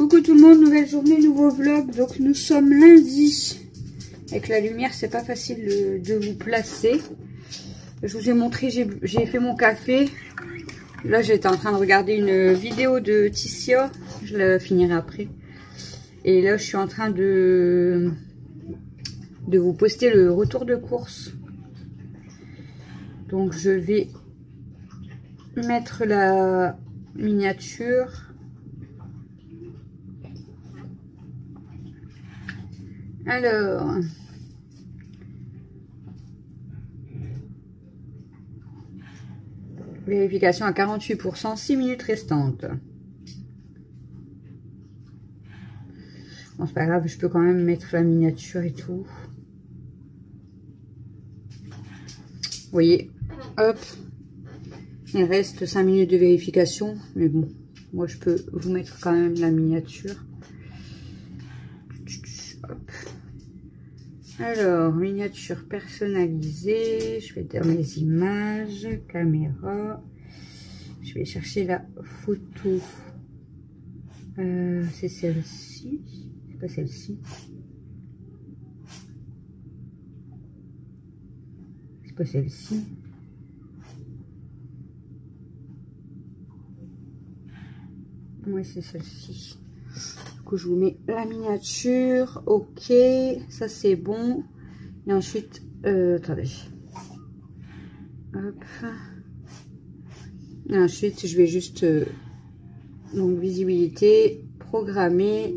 Coucou tout le monde, nouvelle journée, nouveau vlog. Donc nous sommes lundi. Avec la lumière, c'est pas facile de vous placer. Je vous ai montré, j'ai fait mon café. Là, j'étais en train de regarder une vidéo de Tissia. Je la finirai après. Et là, je suis en train de vous poster le retour de course. Donc, je vais mettre la miniature. Alors, vérification à 48%, 6 minutes restantes. Bon, c'est pas grave, je peux quand même mettre la miniature et tout. Vous voyez, hop, il reste 5 minutes de vérification, mais bon, moi je peux vous mettre quand même la miniature. Hop. Alors, miniature personnalisée, je vais dans mes images, caméra, je vais chercher la photo, c'est celle-ci, c'est pas celle-ci, c'est pas celle-ci, oui c'est celle-ci. Je vous mets la miniature, ok, ça c'est bon. Et ensuite, attendez, hop, et ensuite je vais juste donc visibilité, programmer,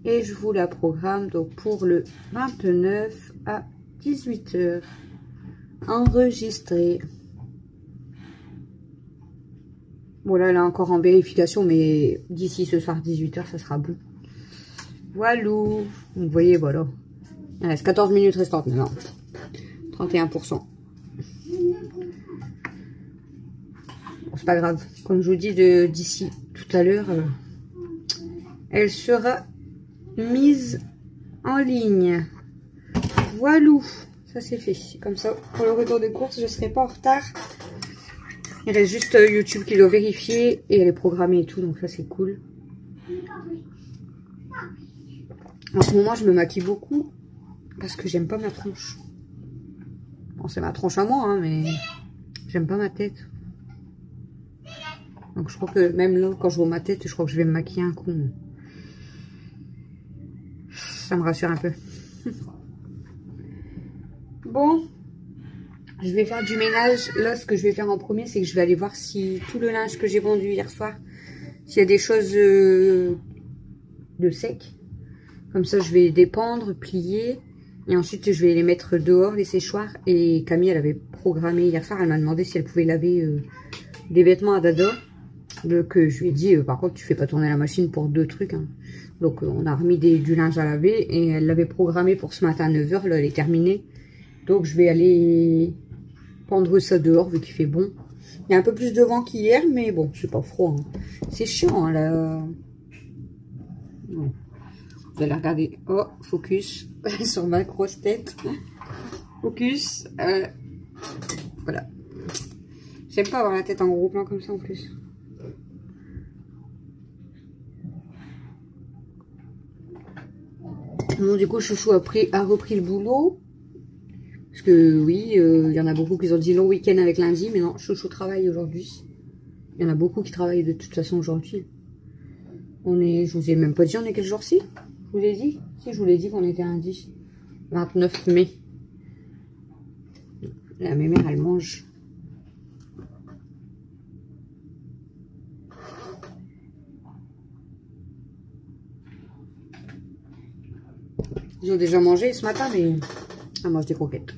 et je vous la programme donc pour le 29 à 18 h, enregistré. Bon là elle est encore en vérification, mais d'ici ce soir 18 h ça sera bon. Voilà, vous voyez, voilà. Il reste 14 minutes restantes maintenant. 31%. Bon, c'est pas grave. Comme je vous dis d'ici tout à l'heure, elle sera mise en ligne. Voilà, ça c'est fait. Comme ça, pour le retour de course, je ne serai pas en retard. Il reste juste YouTube qui doit vérifier et elle est programmée et tout, donc ça c'est cool. En ce moment, je me maquille beaucoup parce que j'aime pas ma tronche. Bon, c'est ma tronche à moi, hein, mais j'aime pas ma tête. Donc, je crois que même là, quand je vois ma tête, je crois que je vais me maquiller un coup. Ça me rassure un peu. Bon, je vais faire du ménage. Là, ce que je vais faire en premier, c'est que je vais aller voir si tout le linge que j'ai vendu hier soir, s'il y a des choses de sec. Comme ça, je vais les dépendre, plier. Et ensuite, je vais les mettre dehors, les séchoirs. Et Camille, elle avait programmé hier soir. Elle m'a demandé si elle pouvait laver des vêtements à Dada. Donc, je lui ai dit, par contre, tu fais pas tourner la machine pour 2 trucs. Hein. Donc, on a remis du linge à laver. Et elle l'avait programmé pour ce matin à 9 h. Là, elle est terminée. Donc, je vais aller pendre ça dehors, vu qu'il fait bon. Il y a un peu plus de vent qu'hier, mais bon, c'est pas froid. Hein. C'est chiant, hein, là. Bon. Vous allez regarder, oh, focus sur ma grosse tête. Focus, voilà. J'aime pas avoir la tête en gros plan comme ça en plus. Bon, du coup, Chouchou a repris le boulot. Parce que oui, il y en a beaucoup qui ont dit long week-end avec lundi, mais non, Chouchou travaille aujourd'hui. Il y en a beaucoup qui travaillent de toute façon aujourd'hui. Je vous ai même pas dit on est quel jour-ci? Je vous l'ai dit? Si, je vous l'ai dit qu'on était lundi. 29 mai. Là, mes mères, elles mangent. Ils ont déjà mangé ce matin, mais elles mangent des croquettes.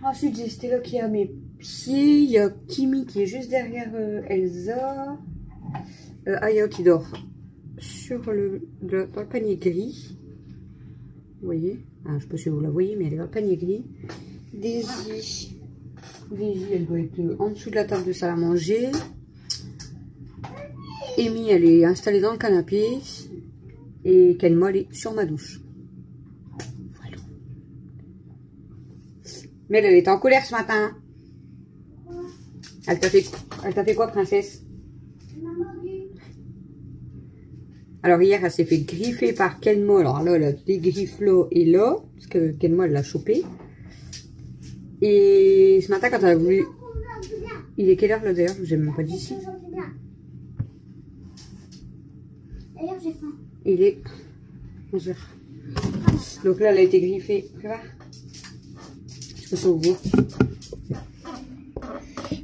Ensuite, j'ai Stella qui est à mes pieds. Il y a Kimi qui est juste derrière Elsa. Aya qui dort sur dans le panier gris. Vous voyez, je ne sais pas si vous la voyez, mais elle est dans le panier gris. Daisy, elle doit être en dessous de la table de salle à manger. Amy, elle est installée dans le canapé. Et Kenma, elle est sur ma douche. Voilà. Mais elle était en colère ce matin. Elle t'a fait quoi, princesse? Alors hier, elle s'est fait griffer par Kenmo. Alors là, elle a des griffes là et là. Parce que Kenmo, elle l'a chopé. Et ce matin, quand elle a voulu... Il est quelle heure là d'ailleurs? Je vous ai même pas dit ici. D'ailleurs, j'ai faim. Il est 11h. Donc là, elle a été griffée. Tu vois? Je pense au bout.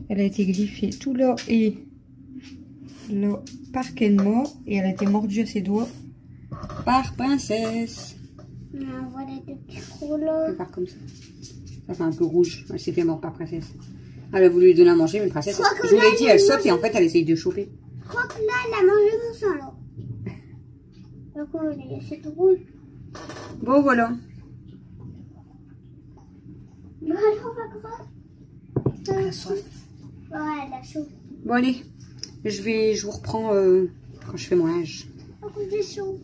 Elle a été griffée tout là et là par Kenmo. Et elle a été mordue à ses doigts par Princesse. On voit les deux petits trous là. Elle part comme ça. Ça fait un peu rouge. Elle s'est fait mordre par Princesse. Elle a voulu lui donner à manger, mais Princesse, je vous l'ai dit, elle saute et en fait, elle essaye de choper. Je crois que là, elle a mangé mon sang là. D'accord, c'est tout rouge. Bon, voilà. Bon, alors, on va croire. Elle a soif. Ouais, elle a chaud. Bon, allez. Je vous reprends quand je fais mon linge. Par contre, j'ai chaud.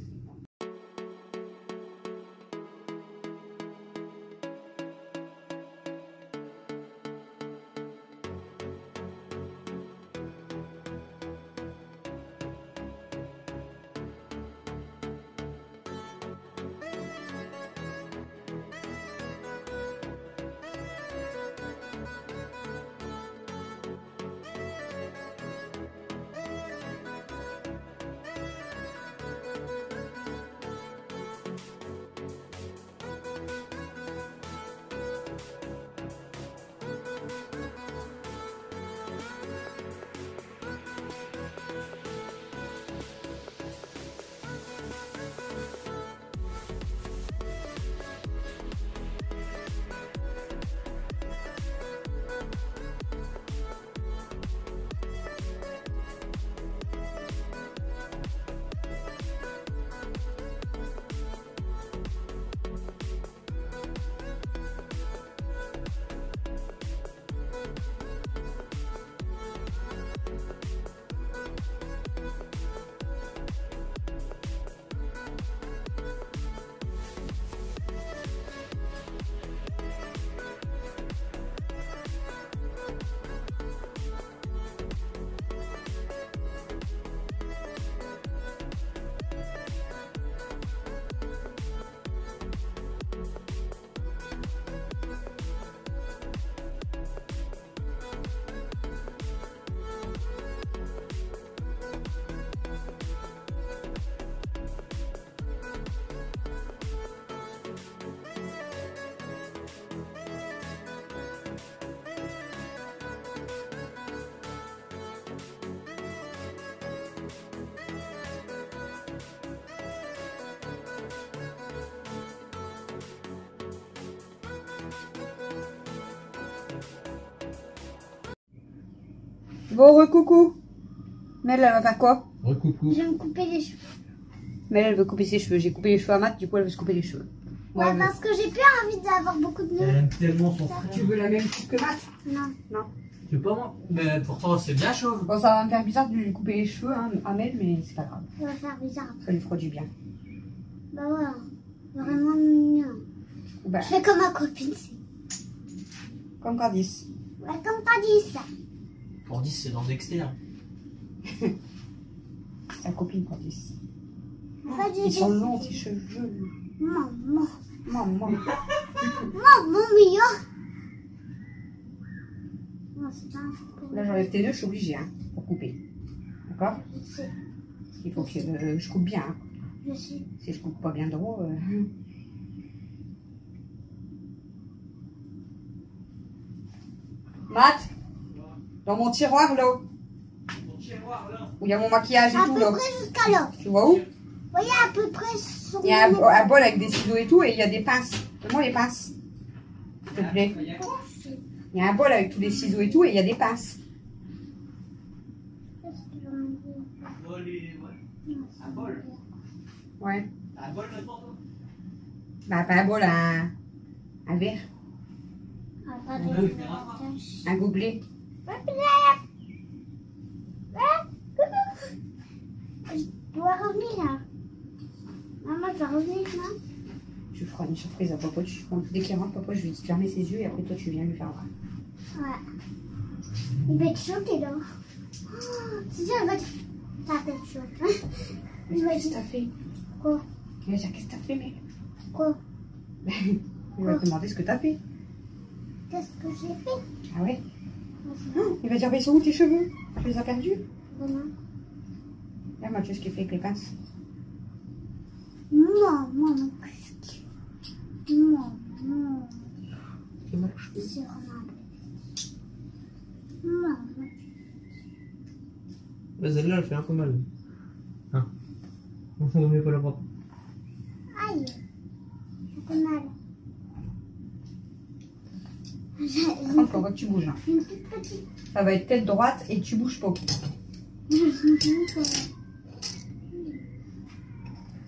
Bon, recoucou. Mel, elle va faire quoi? Recoucou. Je vais me couper les cheveux. Mel, elle veut couper ses cheveux. J'ai coupé les cheveux à Matt, du coup, elle veut se couper les cheveux. Ouais, Ouais, parce que j'ai plus envie d'avoir beaucoup de Elle nœuds. aime tellement son frère. tu veux la même coupe que Matt? Non. Non. Tu veux pas moi? Mais pourtant c'est bien chauve. Bon, ça va me faire bizarre de lui couper les cheveux hein, à Mel, mais c'est pas grave. Ça va faire bizarre. Ça lui fera du bien. Bah ouais. Vraiment mignon. Bah, Je fais comme ma copine. comme Candice. Ouais, comme t'as dit ça. Pour 10 c'est dans Dexter. Sa copine Candice. En fait, j'ai Ils sont des- longs, tes cheveux. Maman. Maman. Maman mignon. Non, c'est pas un peu. Là, j'enlève tes nœuds, je suis obligée, hein, pour couper. D'accord? Je sais. Il faut que je coupe bien. Hein. Je sais. Si je coupe pas bien droit. Matt, dans mon tiroir là, où il y a mon maquillage et À tout peu là. près jusqu'à là. Tu vois où? Vous voyez à peu près sur Il y a mon un bol avec des ciseaux et tout et il y a des pinces. Donne-moi les pinces. S'il te plaît. Il y a un bol avec tous les ciseaux et tout et il y a des pinces. Un bol. Ouais. Un bol maintenant. Bah pas un bol, un verre. Attendez. Un gobelet. Je dois revenir là. Maman, je dois revenir là. Je ferai une surprise à papa. Dès qu'il rentre, papa, je lui dis de fermer ses yeux et après toi tu viens lui faire voir. Ouais. Il va être choqué là. Oh, c'est sûr, il va être... Ta tête chaude. Mais qu'est-ce que t'as fait? Quoi? Il va dire qu'est-ce que t'as fait, mec? Quoi? Il va te demander ce que t'as fait. Qu'est-ce que j'ai fait? Ah ouais? Il va dire, mais ils sont où tes cheveux? Tu les as perdus? Voilà. Regarde, Mathieu, ce qu'il fait avec les pinces. Maman, qu'est-ce que... Maman. Fais-moi les cheveux. C'est vraiment... Maman. Bah, celle-là, elle fait un peu mal. Hein? On ne remet pas la porte. Aïe. Ça fait mal. Encore, que tu bouges. Hein. Une toute petite. Ça va être tête droite et tu bouges pas.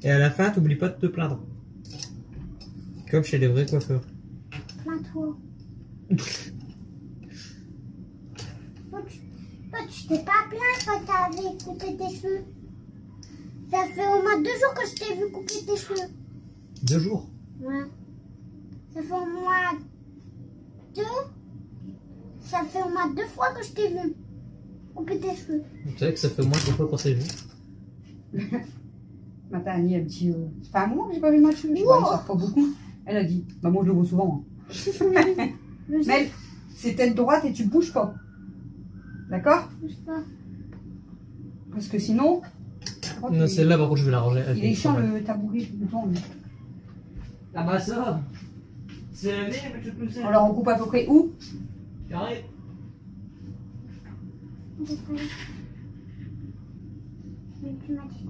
Et à la fin, t'oublies pas de te plaindre. Comme chez les vrais coiffeurs. Plains-toi. Toi, tu t'es pas plaint quand t'avais coupé tes cheveux. Ça fait au moins 2 jours que je t'ai vu couper tes cheveux. 2 jours. Ouais. Ça fait au moins 2. Ça fait au moins 2 fois que je t'ai vu couper tes cheveux. Tu sais que ça fait au moins 2 fois qu'on s'est vu. Matin, Annie, elle dit, ça fait un moment que j'ai pas vu Mathieu. Je vois, il sort pas beaucoup. Elle a dit, bah moi je le vois souvent. Hein. Mais c'est tête droite et tu bouges pas. D'accord? Je sais pas. Parce que sinon... Non, celle-là, par contre, je vais la ranger. Il est chiant le tabouret. Ah bah ça. C'est la vieille, mais je peux le Alors on coupe à peu près où? Carré. Je sais pas. Mais tu m'as dit.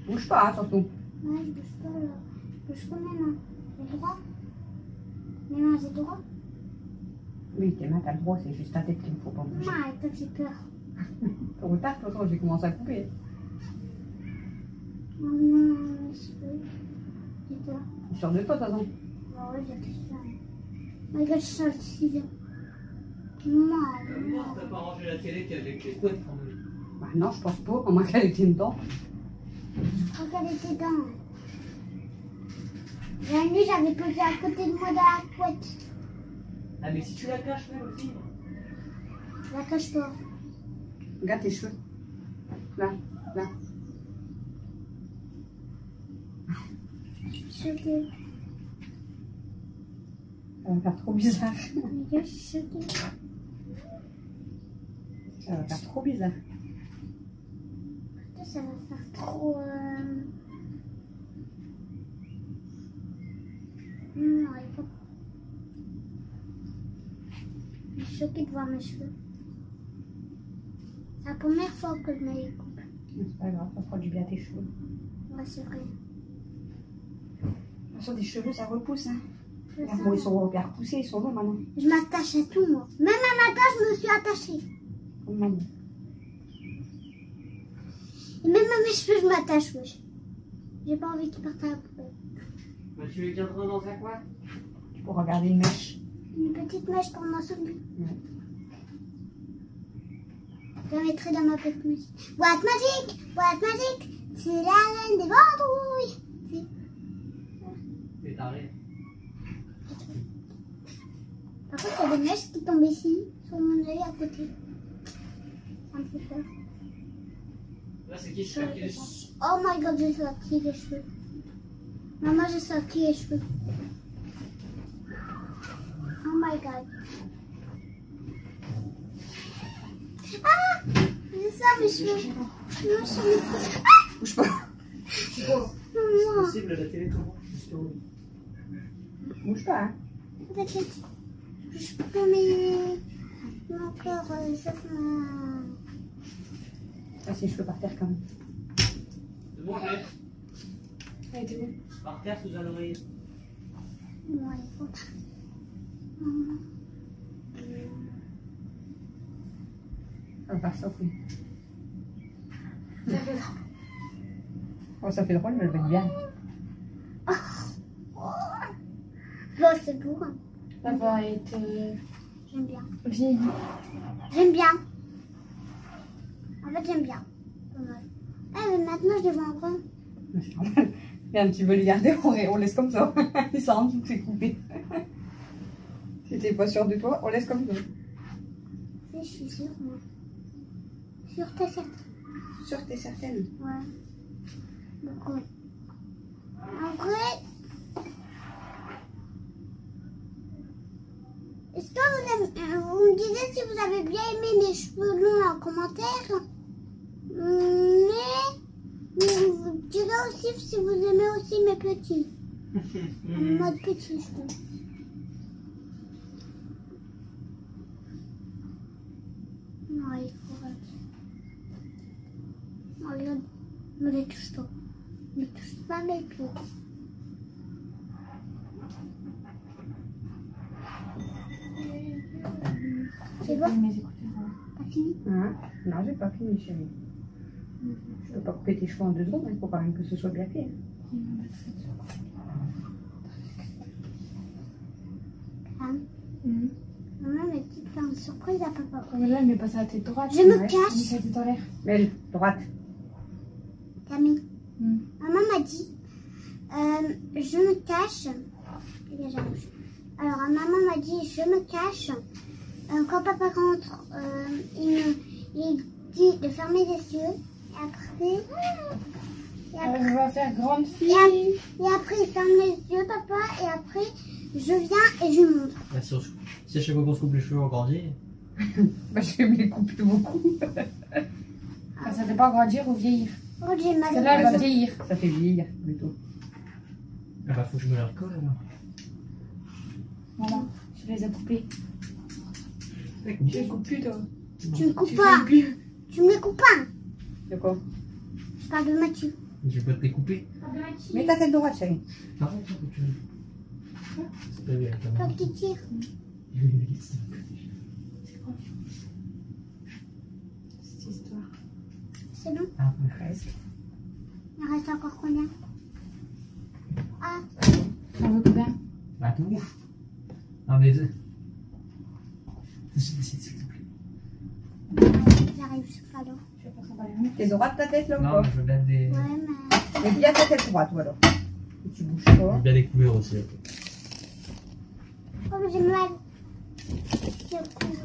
Bouge pas, hein, surtout. Ouais, je bouge pas là. Je bouge pas mes mains. J'ai droit. Mes mains, j'ai droit. Oui, tes mains, t'as le droit, c'est juste ta tête qu'il ne faut pas bouger. Non, avec toi, j'ai peur. Au retard, de toute façon, j'ai commencé à couper. Oh non, mes cheveux. J'ai peur. Je suis sûre de toi, de toute façon. Bah ouais, j'ai ça. Regarde, je sors le ciseau. Non, non. T'as pas rangé la télé avec les couettes quand même. Bah non, je pense pas, à moins qu'elle était dedans. Regarde tes dents. La nuit, j'avais posé à côté de moi dans la couette. Ah, mais si tu la caches, même aussi. Je la cache pas. Regarde tes cheveux. Là, là. Je suis choquée. Ça va faire trop bizarre. Regarde, je suis choquée. Ça va faire trop bizarre. Putain, ça va faire trop... Non, il faut... Je suis choquée de voir mes cheveux. C'est la première fois que je me les coupe. C'est pas grave, ça fera du bien à tes cheveux. Ouais, c'est vrai. De toute façon, des cheveux, ça repousse. Hein. Je Regarde, sens. bon, ils sont bien repoussés, ils sont longs maintenant. Je m'attache à tout, moi. Même un matin, je me suis attachée. Comme maman. Et même à mes cheveux, je m'attache, wesh. J'ai pas envie qu'ils partent à la poubelle. Bah, tu les tiendras dans un coin. Tu pourras garder une mèche. Une petite mèche pour m'en souvenir. Ouais. Je la mettrai dans ma petite mèche. Boîte magique, c'est la reine des vendrouilles. T'es taré. Par contre, il y a des mèches qui tombent ici, sur mon œil à côté. Ça me fait peur. Là, c'est qui je fais qui Oh my god, j'ai sorti les cheveux. Maman, j'ai sorti les cheveux. Oh my god. Ah! J'ai ça, mes cheveux. Non, cheveux. Ah! Bouge pas. C'est Maman. possible, la télé, comment? Bouge pas, hein. Peut-être. Je peux mon corps, sauf ma... Ah, ses cheveux par terre quand même. C'est bon, j'ai. Ah, t'es bon. Par terre, sous un oreiller. Ouais, il faut pas. Ça va faire ça, oui. Oh, ça fait drôle, mais elle va être bien. Bon, c'est beau. Hein. Ça va être J'aime bien. vieilli. J'aime bien. En fait, j'aime bien. Pas mal. Ah, mais maintenant, je devrais en prendre. C'est normal. Regarde, tu veux le garder, on laisse comme ça. Il s'en rend dessous que c'est coupé. Si t'es pas sûr de toi, on laisse comme ça. Je suis sûre, moi. Sûre, t'es sûre. Sûre, t'es certaine? Ouais. Beaucoup. En vrai, est-ce que vous me disiez si vous avez bien aimé mes cheveux longs en commentaire? Mais vous me direz aussi si vous aimez aussi mes petits. En mode petit, je trouve. Non, il faut arrêter. Non, regarde, ne les touche pas. Ne touche pas mes pieds. C'est bon? Pas fini? Hein? Non, j'ai pas fini, chérie. Je peux pas couper tes cheveux en 2 secondes, il faut quand même que ce soit bien fait. Maman m'a dit de faire une surprise à papa. Mais là, elle met pas sa tête droite. Je me Ouais. cache. Elle met sa tête en l'air. Belle, droite. Camille. Mm. Maman m'a dit, je me cache. Dégage la bouche. Alors, maman m'a dit, je me cache. Quand papa rentre, il dit de fermer les yeux. Et après, Elle va faire grande fille. et après, il ferme les yeux, papa. Et après, je viens et je montre. Bah, si à chaque fois qu'on se coupe les cheveux, on grandit. Bah, je vais me les couper beaucoup. Ah, ça fait pas grandir ou vieillir. Oh, j'ai mal. Celle-là, elle va vieillir. Ça fait vieillir plutôt. Ah bah, faut que je me la recolle alors. Voilà, je les ai coupés. Tu les coupes plus, toi. Tu me coupes Tu pas. fais plus. Tu me les coupes pas. De quoi? Je parle de Mathieu. Je vais pas te les couper. Mets ta tête droite, chérie. Arrête, ça, tu veux. C'est pas bien, quand Toi même. qui tires. C'est quoi cette histoire? C'est bon? Ah, presque. Il reste encore combien? Ah, On veut combien? Bah, tout. Non, mais deux. S'il te plaît. j'arrive sur le cadeau. Je vais pas s'en parler. T'es droite ta tête là ou Non, pas? mais je veux bien des. Ouais, mais. Mets bien ta tête droite, ou alors. Et tu bouges Je pas. veux bien des couverts aussi. Ok. Oh, mais j'ai mal. C'est cool.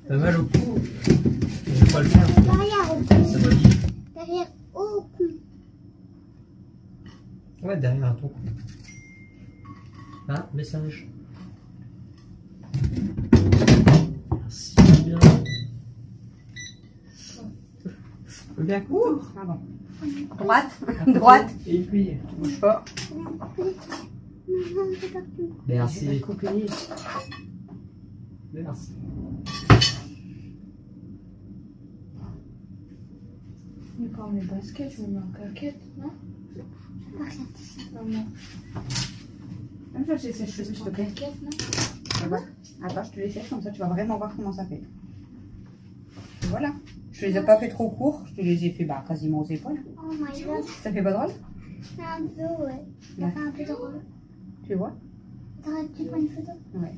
T'as mal au cou. Je vais pas le faire. Derrière, au Ça cou. va vite. Derrière, au cou. Ouais, derrière ton cou. Ah, message. Merci bien. Bien court. Pardon. Droite. Droite. Et puis. Tu bouges pas. Non, c'est pas tout. Je vais Merci. te couper. Merci. Mais quand on met basket, je me mets en claquette, non? Pas que ça tisse. Non, non. Même ça, j'ai sèche, s'il te En plaît. claquette, non? Attends, je te les sèche comme ça, tu vas vraiment voir comment ça fait. Et voilà. Je les ai pas fait trop courts, je te les ai fait bah, quasiment aux épaules. Oh my god. Ça fait pas drôle? C'est un peu, ouais. Ça fait un peu drôle. Tu vois? T'aurais pu prendre une photo? Ouais.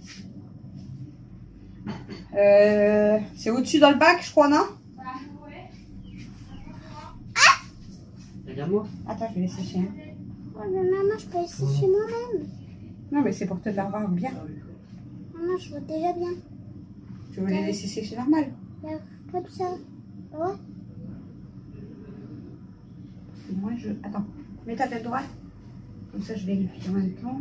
C'est au-dessus dans le bac, je crois, non? Regarde-moi. Attends, je vais les sécher. Hein. Ouais, mais maman, je peux essayer chez moi-même. Non, mais c'est pour te faire voir bien. Maman, je vois déjà bien. Tu veux les laisser sécher normal? Là, comme ça. Ouais. Moi, je... Attends, mets ta tête droite. Comme ça, je vérifie en même temps.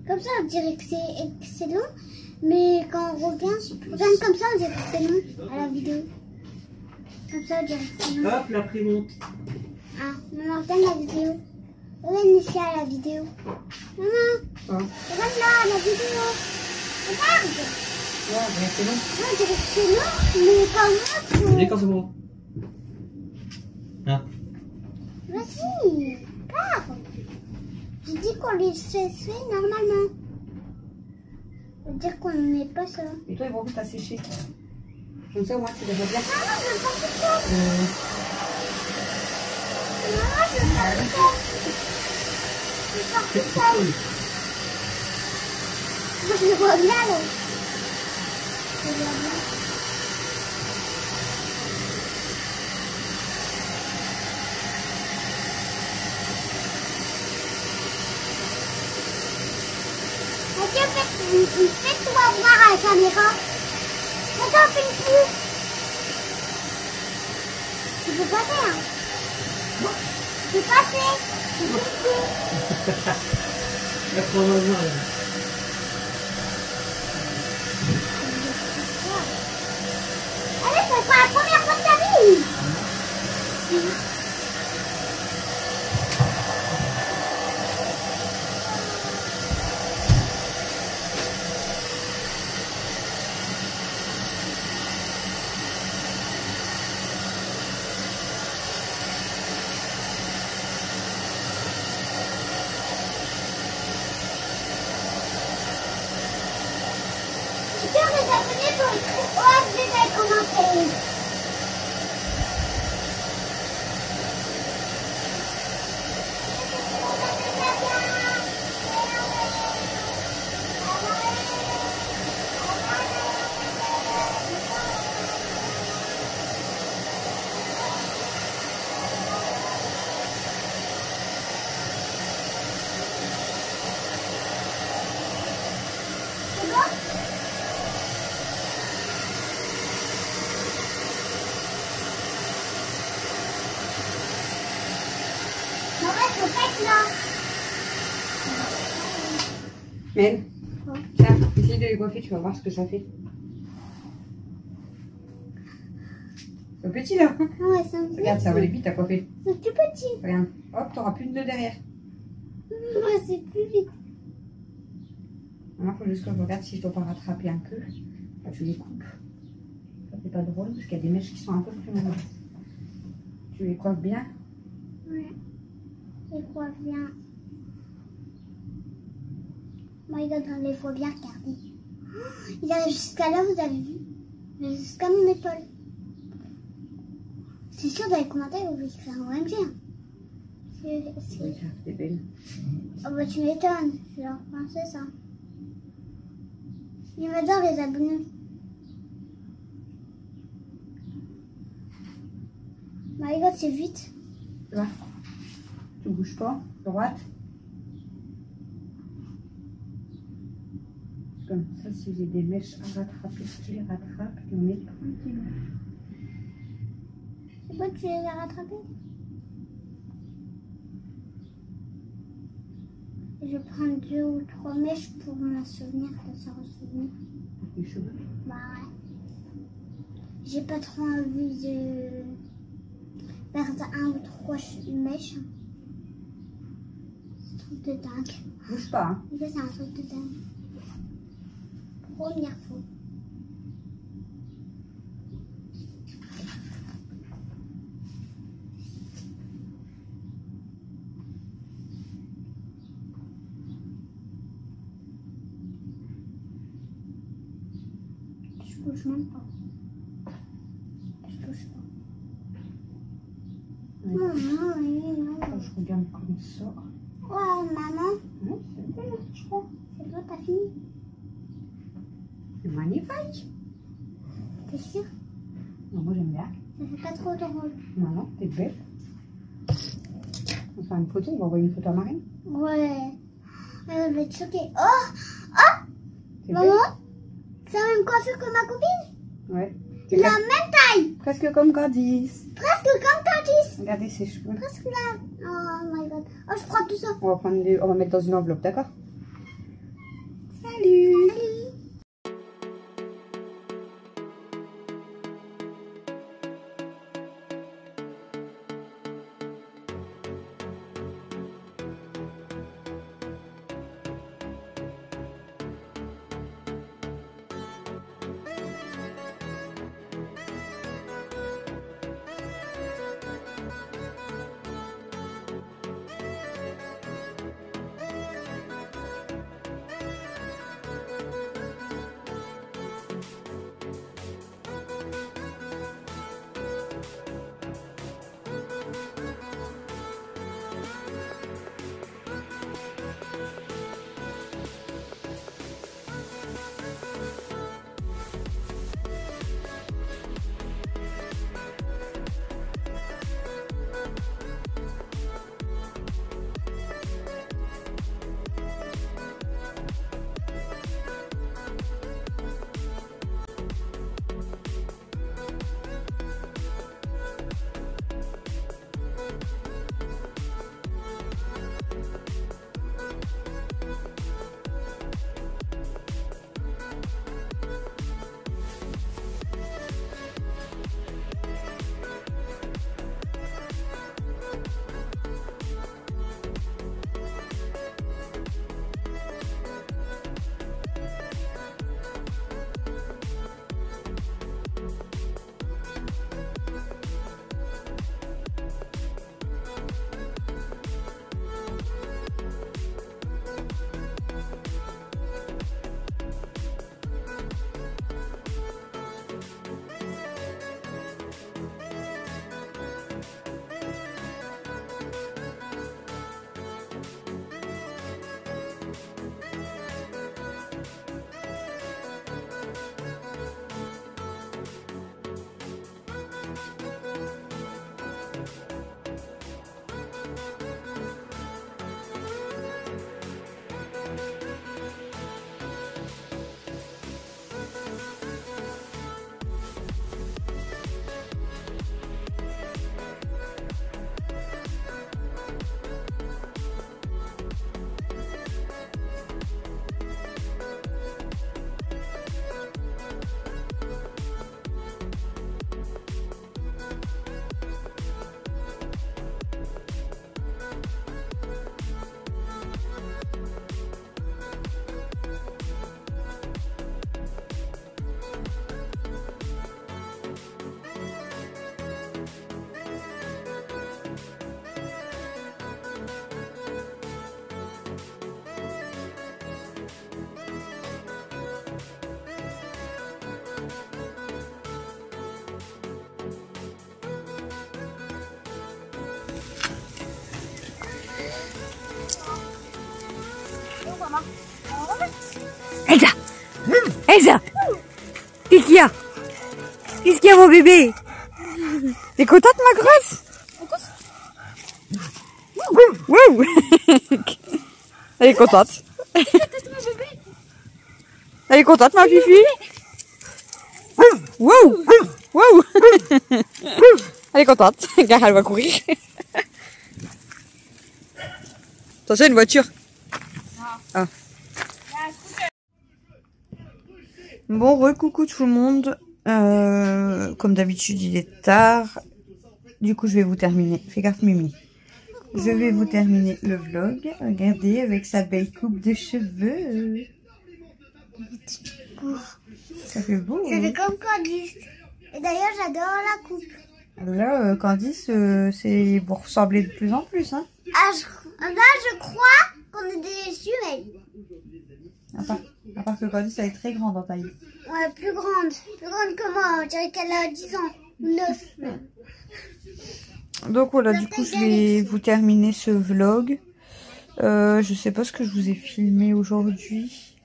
Comme ça, on dirait que c'est excellent. Mais quand on regarde comme ça, on dirait que c'est long à la vidéo. Comme ça, on dirait que c'est long. Hop, la prix monte. Ah, maman, regarde la vidéo. Regarde ici à la vidéo. Maman, Oh. regarde là, la vidéo. Regarde. Ouais, mais c'est long. Non, on dirait que c'est long, mais quand on Dès montre, quand c'est bon. Ah. vas-y, pars. J'ai dit qu'on les fait normalement. Ça veut dire qu'on ne met pas ça. Et toi, ils vont vite à sécher. Comme ça, au moins, tu les vois bien. Maman, je veux pas tout ça. Maman, je veux pas tout ça. Je veux pas tout ça. Moi, je le vois bien, là. Je le vois bien. Mathieu, fais-toi voir la caméra. Ça t'en fait plus. Tu peux passer, hein. Tu peux passer. Tu peux plus. La prendre en main, là. Allez, c'est pas la première fois de ta vie. Sur les abonnés pour écrire OFD dans les commentaires. C'est bon? Maman, faut pas être là. Mel, Quoi? tiens, essaye de les coiffer, tu vas voir ce que ça fait. C'est petit là. Ouais, c'est un peu Regarde, ça va aller vite à coiffer. C'est tout petit. Regarde, hop, t'auras plus de nœuds derrière. Ouais, c'est plus vite. Maintenant, il faut juste que je regarde si je dois pas rattraper un peu. Là, tu les coupes. Ça fait pas drôle parce qu'il y a des mèches qui sont un peu plus longues. Tu les coiffes bien. Ouais. Je crois bien. My God, on les voit bien, regardez. Oh, il arrive jusqu'à là, vous avez vu? Il arrive jusqu'à mon épaule. C'est sûr, dans les commentaires, vous écrire un OMG. Hein. C'est- Oui, c'est belle. Oh bah tu m'étonnes, je leur pensais ça. Il m'adore les abonnés. My God, c'est vite. Là. Tu bouges pas. Droite. Comme ça, si j'ai des mèches à rattraper, je les rattrape et on est tranquille. C'est quoi, tu les as rattrapés? Je vais prendre 2 ou 3 mèches pour m'en souvenir, de se ressouvenir. Les cheveux. Bah ouais. J'ai pas trop envie de perdre 1 ou 3 mèches. C'est un truc de dingue. Bouge pas. Hein. Ça, c'est un truc de dingue. Première fois. Je bouge même pas. Je bouge pas. Ouais. Non, non, non. Quand je regarde comme ça. Ouais, maman, Non, c'est bien, je crois. c'est toi, t'as fini? C'est magnifique. T'es sûr? Non, moi j'aime bien. Ça fait pas trop drôle. Non, non, t'es belle. On va faire une photo, on va envoyer une photo à Marine. Ouais. Elle va être choquée. Oh! C'est Maman? C'est la même coiffure que ma copine? belle. Ouais. C'est La même taille! presque comme Candice. Presque comme Candice! Regardez ses cheveux. Presque là. Oh my God. Oh, je prends tout ça. On va prendre on va mettre dans une enveloppe, d'accord? Salut! Salut! Elsa! Elsa! Qu'est-ce qu'il y a? Qu'est-ce qu'il y a, mon bébé? T'es contente, ma grosse? Wouh! Elle est contente. Elle est contente, ma fifi? Wouh! Wouh! Elle est contente, car elle va courir. Attention, une voiture. Ah. Bon, recoucou tout le monde. Comme d'habitude, il est tard. Du coup, je vais vous terminer. Fais gaffe, Mimi. Je vais vous terminer le vlog. Regardez, avec sa belle coupe de cheveux. Ça fait beau. Ça fait comme Candice. Et d'ailleurs, j'adore la coupe. Là, Candice, c'est vous ressemblez de plus en plus, hein. Là, je crois qu'on est des jumelles. À part que Candice, elle est très grande en taille. Ouais, plus grande. Plus grande que moi. On dirait qu'elle a 10 ans. Ou 9 même. Donc voilà, du coup, je vais vous terminer ce vlog. Je sais pas ce que je vous ai filmé aujourd'hui.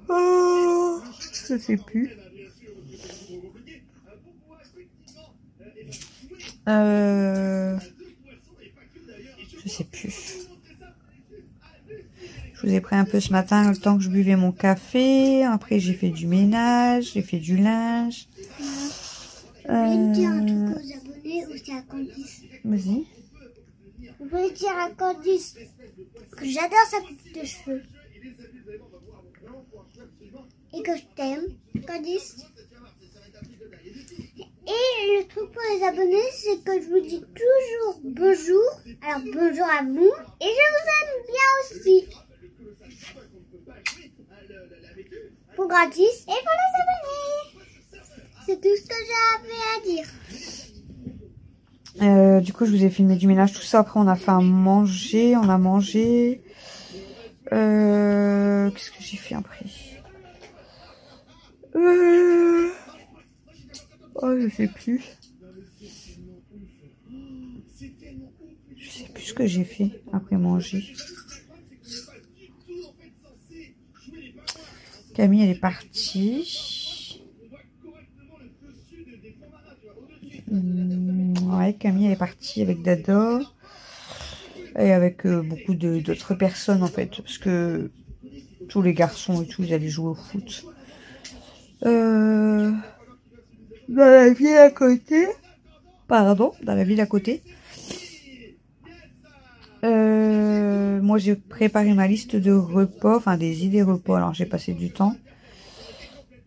Oh, je sais plus. Je sais plus. Je vous ai pris un peu ce matin le temps que je buvais mon café. Après, j'ai fait du ménage, j'ai fait du linge. Vous pouvez dire un truc aux abonnés ou c'est à Candice? Vas-y. Vous pouvez dire à Candice que j'adore sa coupe de cheveux. Et que je t'aime, Candice. Et le truc pour les abonnés, c'est que je vous dis toujours bonjour. Alors bonjour à vous. Et je vous aime bien aussi. Pour gratis et pour les abonnés. C'est tout ce que j'avais à dire. Du coup, je vous ai filmé du ménage, tout ça. Après, on a fait à manger. On a mangé. Qu'est-ce que j'ai fait après? Oh, je sais plus. Je sais plus ce que j'ai fait après manger. Camille, elle est partie. Ouais, Camille, elle est partie avec Dada. Et avec beaucoup d'autres personnes, en fait. Parce que tous les garçons et tout, ils allaient jouer au foot. Dans la ville à côté. Pardon, dans la ville à côté. Moi, j'ai préparé ma liste de repas, enfin des idées repas. Alors, j'ai passé du temps.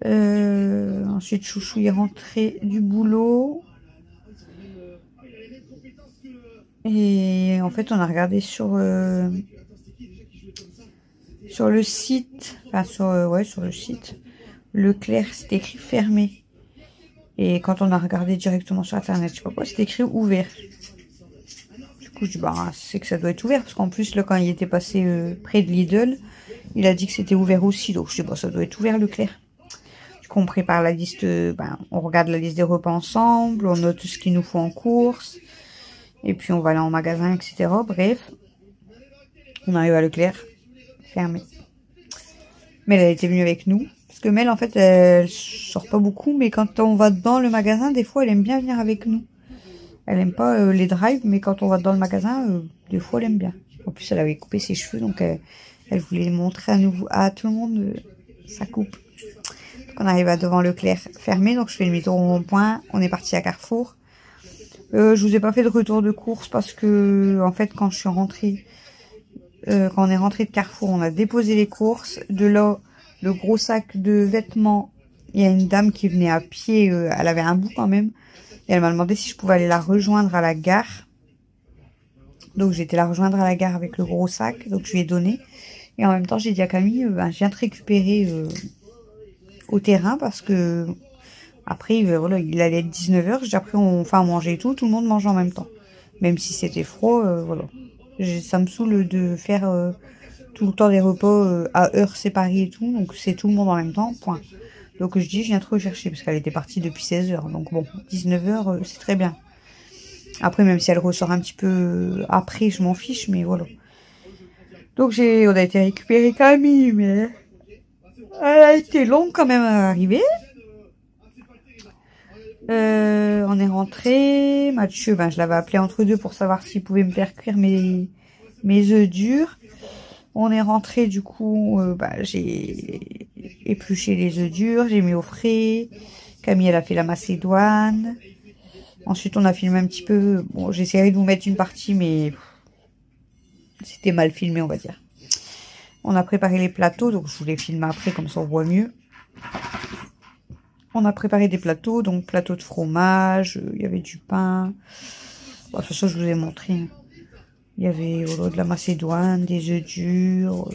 Ensuite, Chouchou est rentré du boulot. Et en fait, on a regardé sur le site, enfin sur le site Leclerc, c'était écrit fermé. Et quand on a regardé directement sur internet, je sais pas quoi, c'était écrit ouvert. Du coup, je dis bah c'est que ça doit être ouvert parce qu'en plus là quand il était passé près de Lidl, il a dit que c'était ouvert aussi. Donc je dis bah ça doit être ouvert Leclerc. Du coup, on prépare la liste, on regarde la liste des repas ensemble, on note tout ce qu'il nous faut en course. Et puis on va aller en magasin, etc. Bref, on arrive à Leclerc, fermé. Mel, elle était venue avec nous. Parce que Mel, en fait, elle sort pas beaucoup. Mais quand on va dans le magasin, des fois, elle aime bien venir avec nous. Elle aime pas les drives, mais quand on va dans le magasin, des fois, elle aime bien. En plus, elle avait coupé ses cheveux, donc elle voulait montrer à nouveau à tout le monde sa coupe. Donc on arrive à devant Leclerc fermé, donc je fais le demi-tour au rond-point. On est parti à Carrefour. Je vous ai pas fait de retour de course parce que, en fait, quand je suis rentrée, quand on est rentré de Carrefour, on a déposé les courses. De là, le gros sac de vêtements, il y a une dame qui venait à pied, elle avait un bout quand même. Et elle m'a demandé si je pouvais aller la rejoindre à la gare. Donc j'ai été la rejoindre à la gare avec le gros sac, donc je lui ai donné. Et en même temps, j'ai dit à Camille, je viens te récupérer au terrain parce que... Après, voilà, il allait être 19h. J'ai après, on mangeait et tout. Tout le monde mange en même temps. Même si c'était froid, voilà. Ça me saoule de faire tout le temps des repas à heures séparées et tout. Donc, c'est tout le monde en même temps, point. Donc je dis, je viens te rechercher, parce qu'elle était partie depuis 16 h. Donc bon, 19 h, c'est très bien. Après, même si elle ressort un petit peu après, je m'en fiche, mais voilà. Donc on a été récupérer Camille, mais elle a été longue quand même à arriver. On est rentré. Mathieu, ben, je l'avais appelé entre deux pour savoir s'il pouvait me faire cuire mes œufs durs. On est rentré, du coup, j'ai épluché les œufs durs, j'ai mis au frais. Camille, elle a fait la macédoine. Ensuite, on a filmé un petit peu. Bon, j'ai essayé de vous mettre une partie, mais c'était mal filmé, on va dire. On a préparé les plateaux, donc je vous les filme après, comme ça on voit mieux. On a préparé des plateaux, donc plateau de fromage, il y avait du pain. Bon, de toute façon, je vous ai montré. Il y avait de la macédoine, des œufs durs.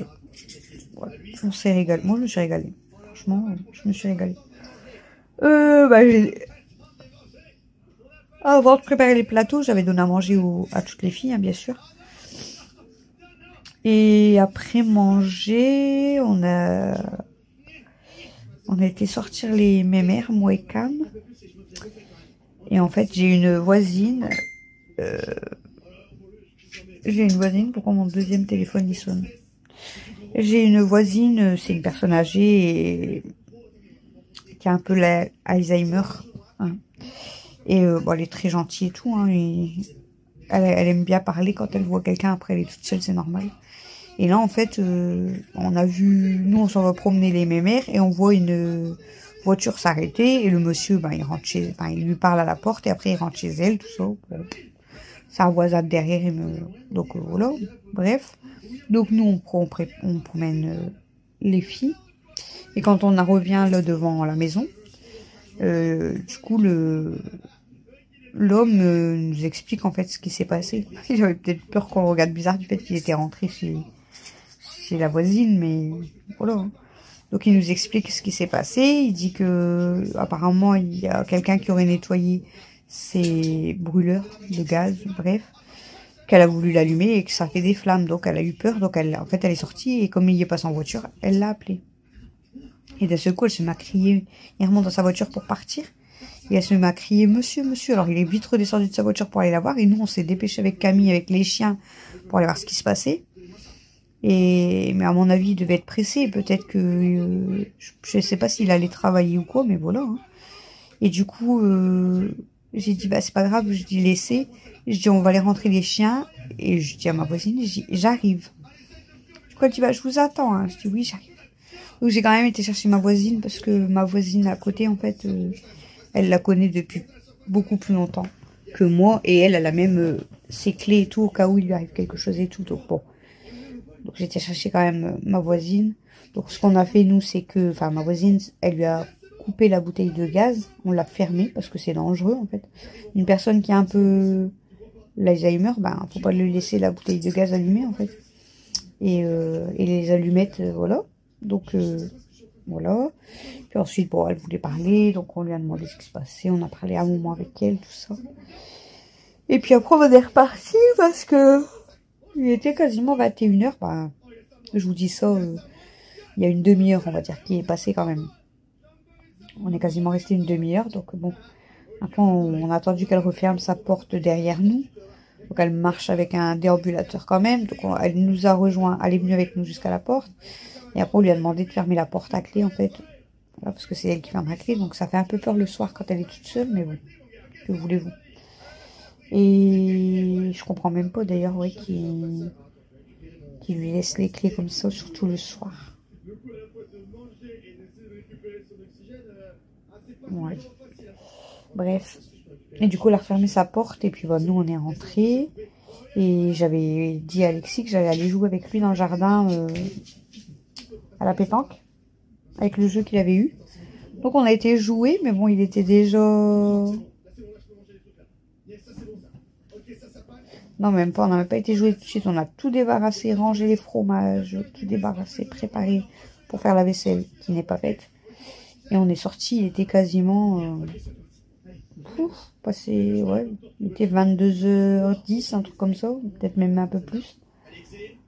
Voilà. On s'est régalé. Moi, je me suis régalée. Franchement, je me suis régalée. Avant de préparer les plateaux, j'avais donné à manger à toutes les filles, hein, bien sûr. Et après manger, on a été sortir les mémères, moi et Cam. Et en fait, j'ai une voisine. Pourquoi mon deuxième téléphone y sonne? J'ai une voisine, c'est une personne âgée et qui a un peu l'Alzheimer. Hein. Et elle est très gentille et tout. Hein, et elle aime bien parler quand elle voit quelqu'un. Après, elle est toute seule, c'est normal. Et là, en fait, on a vu... Nous, on s'en va promener les mémères et on voit une voiture s'arrêter. Et le monsieur, il rentre il lui parle à la porte et après, il rentre chez elle, tout ça. Sa voisine derrière, donc voilà, bref. Donc nous, on promène les filles. Et quand on revient là devant la maison, du coup, l'homme nous explique en fait ce qui s'est passé. J'avais peut-être peur qu'on le regarde bizarre du fait qu'il était rentré chez la voisine, mais voilà. Donc il nous explique ce qui s'est passé. Il dit que apparemment il y a quelqu'un qui aurait nettoyé ses brûleurs de gaz, bref, qu'elle a voulu l'allumer et que ça fait des flammes. Donc elle a eu peur, donc elle est sortie et comme il y est passé en voiture, elle l'a appelé. Et d'un seul coup, elle se met à crier. Il remonte dans sa voiture pour partir. Et elle se met à crier, monsieur, monsieur. Alors, il est vite redescendu de sa voiture pour aller la voir. Et nous, on s'est dépêché avec Camille, avec les chiens, pour aller voir ce qui se passait. Mais à mon avis, il devait être pressé. Peut-être que... je ne sais pas s'il allait travailler ou quoi, mais voilà. Hein. Et du coup, j'ai dit, c'est pas grave. Je dis, laissez. Je dis, on va aller rentrer les chiens. Et je dis à ma voisine, j'arrive. Du coup, elle dit, je vous attends. Hein. Je dis, oui, j'arrive. Donc, j'ai quand même été chercher ma voisine parce que ma voisine à côté, en fait... elle la connaît depuis beaucoup plus longtemps que moi. Et elle a même ses clés et tout, au cas où il lui arrive quelque chose et tout. Donc bon. Donc j'étais chercher quand même ma voisine. Donc ce qu'on a fait, nous, c'est que... Enfin, ma voisine, elle lui a coupé la bouteille de gaz. On l'a fermée parce que c'est dangereux, en fait. Une personne qui a un peu l'Alzheimer, faut pas lui laisser la bouteille de gaz allumée, en fait. Et les allumettes, voilà. Donc... voilà. Puis ensuite, elle voulait parler, donc on lui a demandé ce qui se passait. On a parlé un moment avec elle, tout ça. Et puis après, on est reparti parce que il était quasiment 21 h. Je vous dis ça, il y a une demi-heure, on va dire, qui est passée quand même. On est quasiment resté une demi-heure, donc bon. Après, on a attendu qu'elle referme sa porte derrière nous. Donc elle marche avec un déambulateur quand même. Donc elle nous a rejoint, elle est venue avec nous jusqu'à la porte. Et après, on lui a demandé de fermer la porte à clé, en fait. Voilà, parce que c'est elle qui ferme la clé. Donc, ça fait un peu peur le soir quand elle est toute seule. Mais bon, que voulez-vous. Et je comprends même pas, d'ailleurs, qu'il lui laisse les clés comme ça, surtout le soir. Ouais. Bref. Et du coup, elle a refermé sa porte. Et puis, nous, on est rentrés. Et j'avais dit à Alexis que j'allais aller jouer avec lui dans le jardin... à la pétanque, avec le jeu qu'il avait eu. Donc on a été jouer, mais bon, il était déjà... Non, même pas, on n'a même pas été jouer tout de suite. On a tout débarrassé, rangé les fromages, tout débarrassé, préparé pour faire la vaisselle, qui n'est pas faite. Et on est sorti, il était quasiment... il était 22 h 10, un truc comme ça, peut-être même un peu plus.